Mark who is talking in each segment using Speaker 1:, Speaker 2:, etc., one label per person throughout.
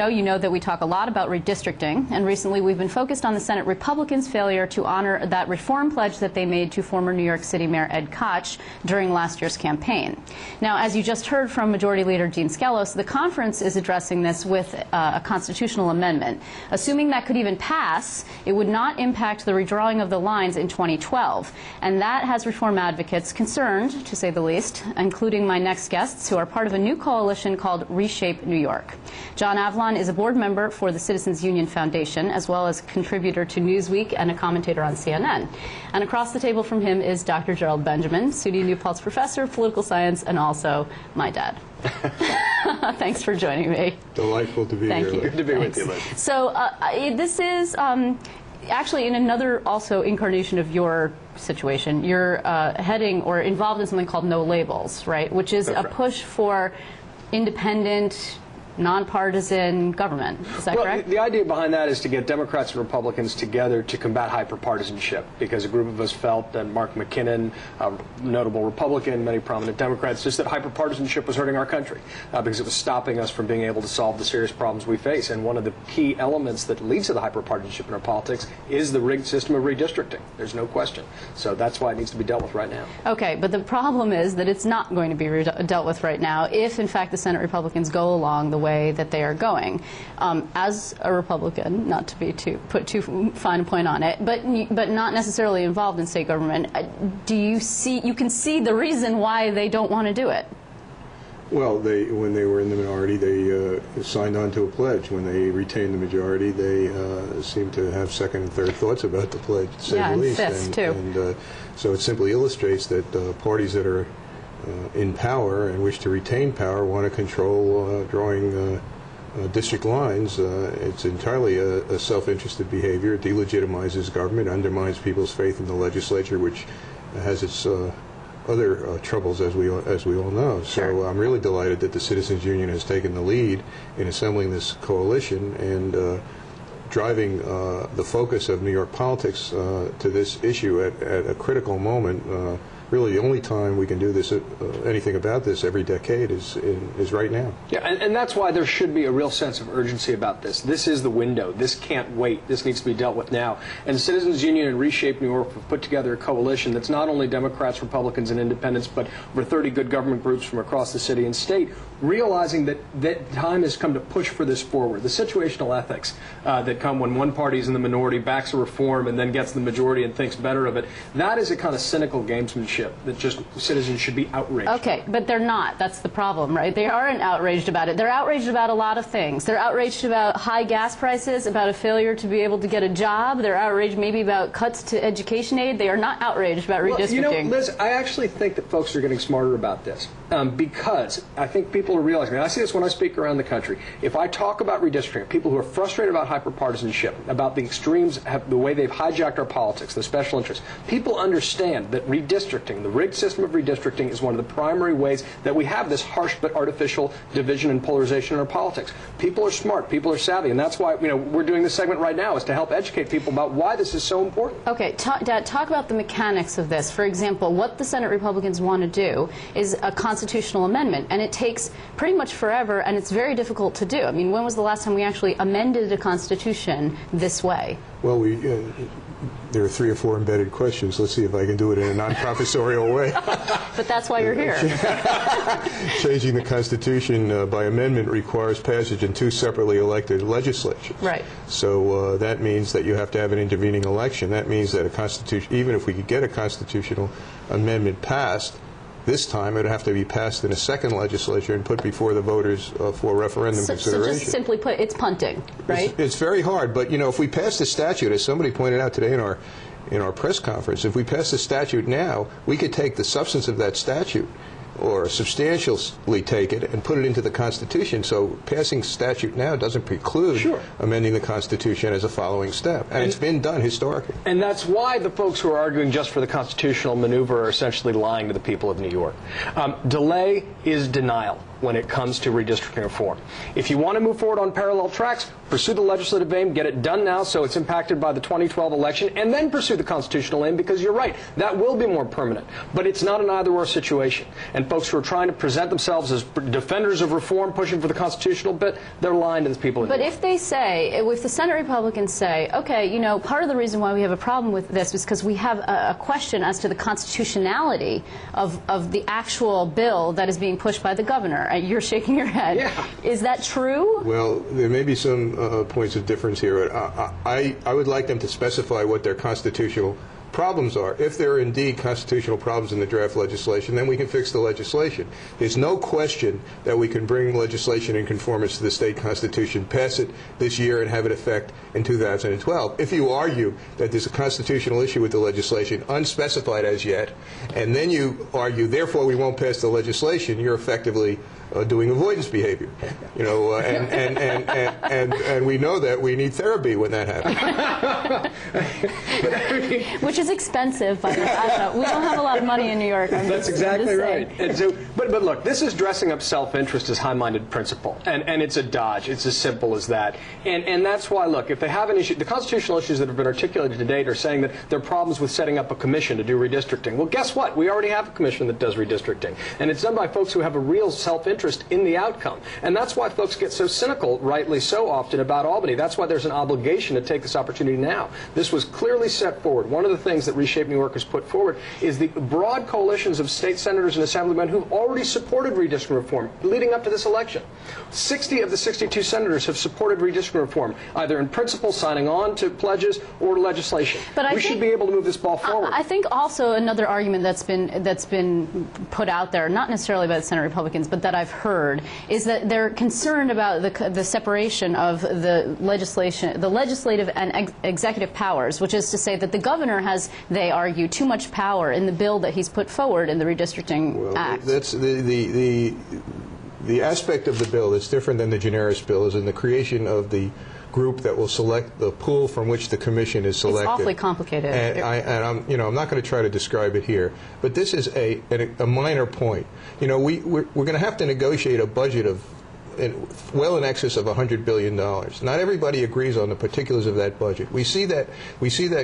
Speaker 1: You know that we talk a lot about redistricting, and recently we've been focused on the Senate Republicans' failure to honor that reform pledge that they made to former New York City Mayor Ed Koch during last year's campaign. Now, as you just heard from Majority Leader Gene Skelos, the conference is addressing this with a constitutional amendment. Assuming that could even pass, it would not impact the redrawing of the lines in 2012, and that has reform advocates concerned, to say the least, including my next guests, who are part of a new coalition called Reshape New York. John Avlon is a board member for the Citizens Union Foundation, as well as a contributor to Newsweek and a commentator on CNN. And across the table from him is Dr. Gerald Benjamin, SUNY New Paltz professor of political science and also my dad. Thanks for joining me.
Speaker 2: Delightful to be here.
Speaker 1: Thank you.
Speaker 2: Good to be with you,
Speaker 1: Liz. So this is actually in another also incarnation of your situation. You're heading or involved in something called No Labels, right? Which is a push for independent, nonpartisan government. Is that correct?
Speaker 3: The idea behind that is to get Democrats and Republicans together to combat hyperpartisanship, because a group of us felt that Mark McKinnon, a notable Republican, many prominent Democrats, just that hyperpartisanship was hurting our country because it was stopping us from being able to solve the serious problems we face. And one of the key elements that leads to the hyperpartisanship in our politics is the rigged system of redistricting. There's no question. So that's why it needs to be dealt with right now.
Speaker 1: Okay, but the problem is that it's not going to be dealt with right now if, in fact, the Senate Republicans go along the way that they are going. As a Republican, not to put too fine a point on it, but not necessarily involved in state government, you can see the reason why they don't want to do it.
Speaker 2: Well, when they were in the minority, they signed on to a pledge. When they retained the majority, they seemed to have second and third thoughts about the pledge, to say the least.
Speaker 1: And fifth, too.
Speaker 2: And so it simply illustrates that parties that are in power and wish to retain power want to control drawing district lines. It's entirely a self-interested behavior. It delegitimizes government, undermines people's faith in the legislature, which has its other troubles, as we all know.
Speaker 1: Sure.
Speaker 2: So I'm really delighted that the Citizens Union has taken the lead in assembling this coalition and driving the focus of New York politics to this issue at a critical moment. Really, the only time we can do this, anything about this every decade is right now.
Speaker 3: Yeah, and that's why there should be a real sense of urgency about this. This is the window. This can't wait. This needs to be dealt with now. And the Citizens Union and Reshape New York have put together a coalition that's not only Democrats, Republicans, and Independents, but over 30 good government groups from across the city and state, realizing that time has come to push for this forward. The situational ethics that come when one party is in the minority, backs a reform, and then gets the majority and thinks better of it, that is a kind of cynical gamesmanship that just citizens should be outraged.
Speaker 1: Okay, but they're not. That's the problem, right? They aren't outraged about it. They're outraged about a lot of things. They're outraged about high gas prices, about a failure to be able to get a job. They're outraged maybe about cuts to education aid. They are not outraged about redistricting.
Speaker 3: Well, you know, Liz, I actually think that folks are getting smarter about this because I think people are realizing, and I see this when I speak around the country, if I talk about redistricting, people who are frustrated about hyperpartisanship, about the extremes, the way they've hijacked our politics, the special interests, people understand that redistricting, the rigged system of redistricting, is one of the primary ways that we have this harsh but artificial division and polarization in our politics. People are smart, people are savvy, and that's why we're doing this segment right now, is to help educate people about why this is so important.
Speaker 1: Okay, Dad, talk about the mechanics of this. For example, what the Senate Republicans want to do is a constitutional amendment, and it takes pretty much forever, and it's very difficult to do. I mean, when was the last time we actually amended a constitution this way?
Speaker 2: Well, there are 3 or 4 embedded questions. Let's see if I can do it in a non-professorial way.
Speaker 1: But that's why you're here.
Speaker 2: Changing the Constitution by amendment requires passage in 2 separately elected legislatures.
Speaker 1: Right.
Speaker 2: So that means that you have to have an intervening election. That means that a constitution, even if we could get a constitutional amendment passed, this time it would have to be passed in a second legislature and put before the voters for referendum consideration.
Speaker 1: So just simply put, it's punting, right?
Speaker 2: It's very hard, but if we pass the statute, as somebody pointed out today in our press conference, if we pass the statute now, we could take the substance of that statute, or substantially take it, and put it into the Constitution. So passing statute now doesn't preclude amending the Constitution as a following step. And it's been done historically.
Speaker 3: And that's why the folks who are arguing just for the constitutional maneuver are essentially lying to the people of New York. Delay is denial when it comes to redistricting reform. If you want to move forward on parallel tracks, pursue the legislative aim, get it done now so it's impacted by the 2012 election, and then pursue the constitutional aim, because you're right, that will be more permanent. But it's not an either-or situation. And folks who are trying to present themselves as defenders of reform, pushing for the constitutional bit, they're lying to the people.
Speaker 1: But if they say, if the Senate Republicans say, okay, you know, part of the reason why we have a problem with this is because we have a question as to the constitutionality of the actual bill that is being pushed by the governor. You're shaking your head.
Speaker 3: Yeah.
Speaker 1: Is that true?
Speaker 2: Well, there may be some points of difference here. I would like them to specify what their constitutional problems are. If there are indeed constitutional problems in the draft legislation, then we can fix the legislation. There's no question that we can bring legislation in conformance to the state constitution, pass it this year, and have it effect in 2012. If you argue that there's a constitutional issue with the legislation, unspecified as yet, and then you argue, therefore we won't pass the legislation, you're effectively doing avoidance behavior. You know, and we know that we need therapy when that happens.
Speaker 1: Which is expensive, by the way. We don't have a lot of money in New York.
Speaker 3: That's exactly right. And so, but look, this is dressing up self-interest as high-minded principle, and it's a dodge. It's as simple as that. And that's why, look, if they have an issue, the constitutional issues that have been articulated to date are saying that there are problems with setting up a commission to do redistricting. Well, guess what? We already have a commission that does redistricting, and it's done by folks who have a real self-interest in the outcome. And that's why folks get so cynical, rightly so often, about Albany. That's why there's an obligation to take this opportunity now. This was clearly set forward. One of the things that Reshape New York has put forward is the broad coalitions of state senators and assemblymen who've already supported redistricting reform leading up to this election. 60 of the 62 senators have supported redistricting reform, either in principle, signing on to pledges, or legislation. But we should be able to move this ball forward.
Speaker 1: I think also another argument that's been put out there, not necessarily by the Senate Republicans, but that I've heard, is that they're concerned about the separation of the legislative and executive powers, which is to say that the governor has, they argue, too much power in the bill that he's put forward in the Redistricting Act.
Speaker 2: That's the aspect of the bill that's different than the generis bill is in the creation of the group that will select the pool from which the commission is selected.
Speaker 1: It's awfully complicated.
Speaker 2: And I'm not going to try to describe it here, but this is a minor point. You know, we're going to have to negotiate a budget of well in excess of $100 billion. Not everybody agrees on the particulars of that budget. We see that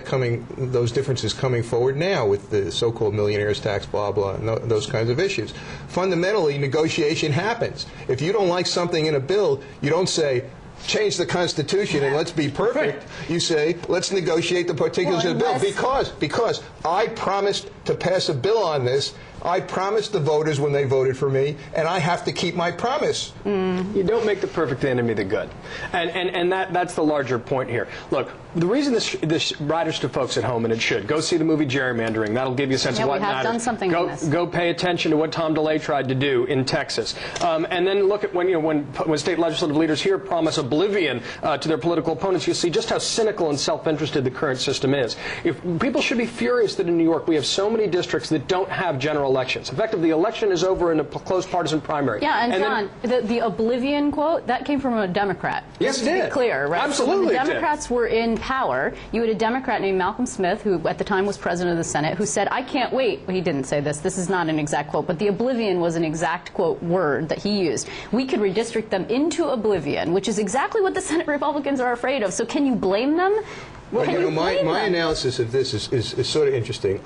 Speaker 2: coming, those differences coming forward now with the so-called millionaires tax, blah blah, and those kinds of issues. Fundamentally, negotiation happens. If you don't like something in a bill, you don't say, change the Constitution and let's be perfect. You say, let's negotiate the particulars of the bill. Because I promised to pass a bill on this. I promised the voters when they voted for me, and I have to keep my promise.
Speaker 3: You don't make the perfect enemy the good. And that's the larger point here. Look, the reason this riders to folks at home, and it should, go see the movie Gerrymandering. That'll give you a sense of what matters.
Speaker 1: We have done something on this.
Speaker 3: Go pay attention to what Tom DeLay tried to do in Texas. And then look at when state legislative leaders here promise oblivion to their political opponents, you'll see just how cynical and self-interested the current system is. If people should be furious that in New York we have so many districts that don't have general elections. Effectively, the election is over in a close partisan primary.
Speaker 1: Yeah, and John, the oblivion quote, that came from a Democrat.
Speaker 3: Yes, it did.
Speaker 1: To be clear, right?
Speaker 3: Absolutely.
Speaker 1: So when the Democrats were in power, you had a Democrat named Malcolm Smith, who at the time was president of the Senate, who said, I can't wait. Well, he didn't say this. This is not an exact quote, but the oblivion was an exact quote word that he used. We could redistrict them into oblivion, which is exactly what the Senate Republicans are afraid of. So can you blame them?
Speaker 2: Well, you know, my analysis of this is sort of interesting.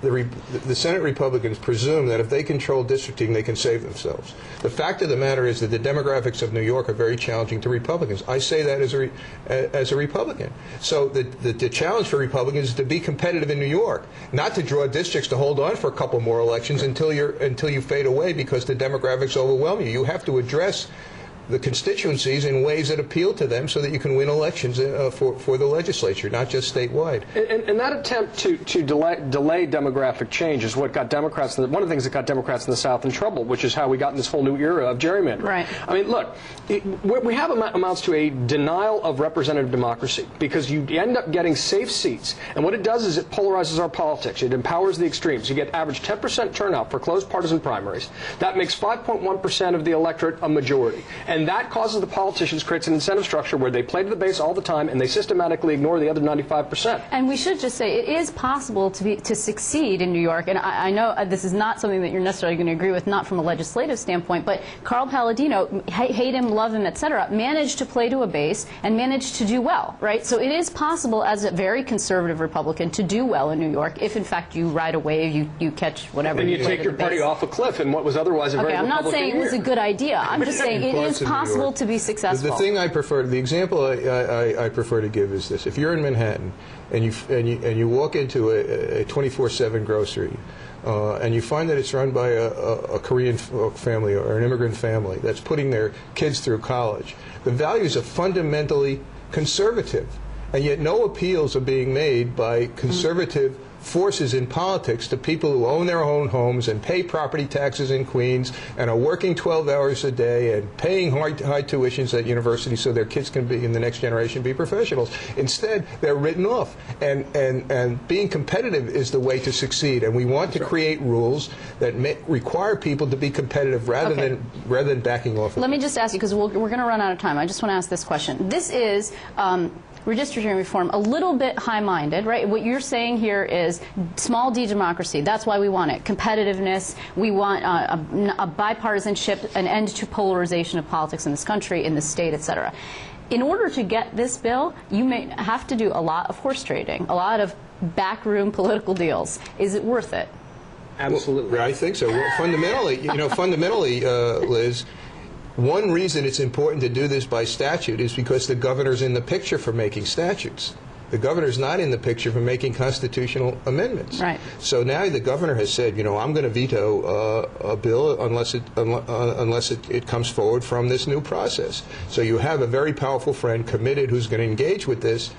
Speaker 2: The Senate Republicans presume that if they control districting, they can save themselves. The fact of the matter is that the demographics of New York are very challenging to Republicans. I say that as a Republican. So the challenge for Republicans is to be competitive in New York, not to draw districts to hold on for a couple more elections until you fade away because the demographics overwhelm you. You have to address the constituencies in ways that appeal to them so that you can win elections for the legislature, not just statewide.
Speaker 3: And that attempt to delay demographic change is what got Democrats, one of the things that got Democrats in the South in trouble, which is how we got in this whole new era of gerrymandering.
Speaker 1: Right.
Speaker 3: I mean, look, what we have amounts to a denial of representative democracy because you end up getting safe seats. And what it does is it polarizes our politics. It empowers the extremes. You get average 10% turnout for closed partisan primaries. That makes 5.1% of the electorate a majority. And And that causes the politicians, creates an incentive structure where they play to the base all the time and they systematically ignore the other 95%.
Speaker 1: And we should just say it is possible to succeed in New York, and I know this is not something that you're necessarily going to agree with, not from a legislative standpoint, but Carl Palladino, hate him, love him, etc., managed to play to a base and managed to do well, right? So it is possible as a very conservative Republican to do well in New York if, in fact, you ride a wave, you catch whatever.
Speaker 3: And you take your party off a cliff in what was otherwise a very
Speaker 1: I'm not saying it was a good idea. I'm just saying it is possible to be successful.
Speaker 2: The thing I prefer, the example I prefer to give is this: if you're in Manhattan and you walk into a 24/7 grocery, and you find that it's run by a Korean family or an immigrant family that's putting their kids through college, the values are fundamentally conservative, and yet no appeals are being made by conservative forces in politics to people who own their own homes and pay property taxes in Queens and are working 12 hours a day and paying high tuitions at universities so their kids can be, in the next generation, be professionals. Instead, they're written off. And being competitive is the way to succeed. And we want to create rules that require people to be competitive rather than backing off.
Speaker 1: Let me just ask you, because we're going to run out of time. I just want to ask this question. This is redistricting reform a little bit high-minded, right? What you're saying here is small d democracy. That's why we want it. Competitiveness. We want a bipartisanship, an end to polarization of politics in this country, in the state, etc. In order to get this bill, you may have to do a lot of horse trading, a lot of backroom political deals. Is it worth it?
Speaker 3: Absolutely.
Speaker 2: Well, I think so. Well, fundamentally, Liz, one reason it's important to do this by statute is because the governor's in the picture for making statutes. The governor's not in the picture for making constitutional amendments.
Speaker 1: Right.
Speaker 2: So now the governor has said, I'm going to veto a bill unless it comes forward from this new process. So you have a very powerful friend committed who's going to engage with this.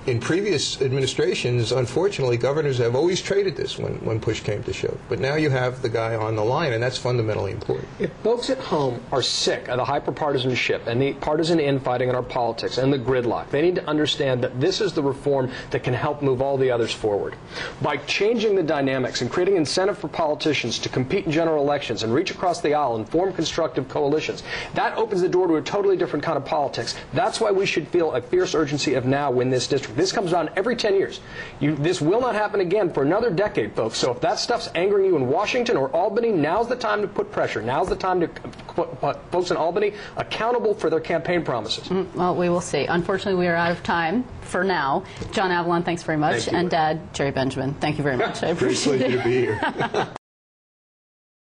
Speaker 2: In previous administrations, unfortunately, governors have always traded this when push came to shove. But now you have the guy on the line, and that's fundamentally important.
Speaker 3: If folks at home are sick of the hyperpartisanship and the partisan infighting in our politics and the gridlock, they need to understand that this is the reform that can help move all the others forward. By changing the dynamics and creating incentive for politicians to compete in general elections and reach across the aisle and form constructive coalitions, that opens the door to a totally different kind of politics. That's why we should feel a fierce urgency of now win this district. This comes around every 10 years. This will not happen again for another decade, folks. So if that stuff's angering you in Washington or Albany, now's the time to put pressure. Now's the time to put folks in Albany accountable for their campaign promises.
Speaker 1: Well, we will see. Unfortunately, we are out of time for now. John Avalon, thanks very much.
Speaker 2: Thank you.
Speaker 1: And Dad, Jerry Benjamin, thank you very much. I appreciate it.
Speaker 2: Great pleasure to be here.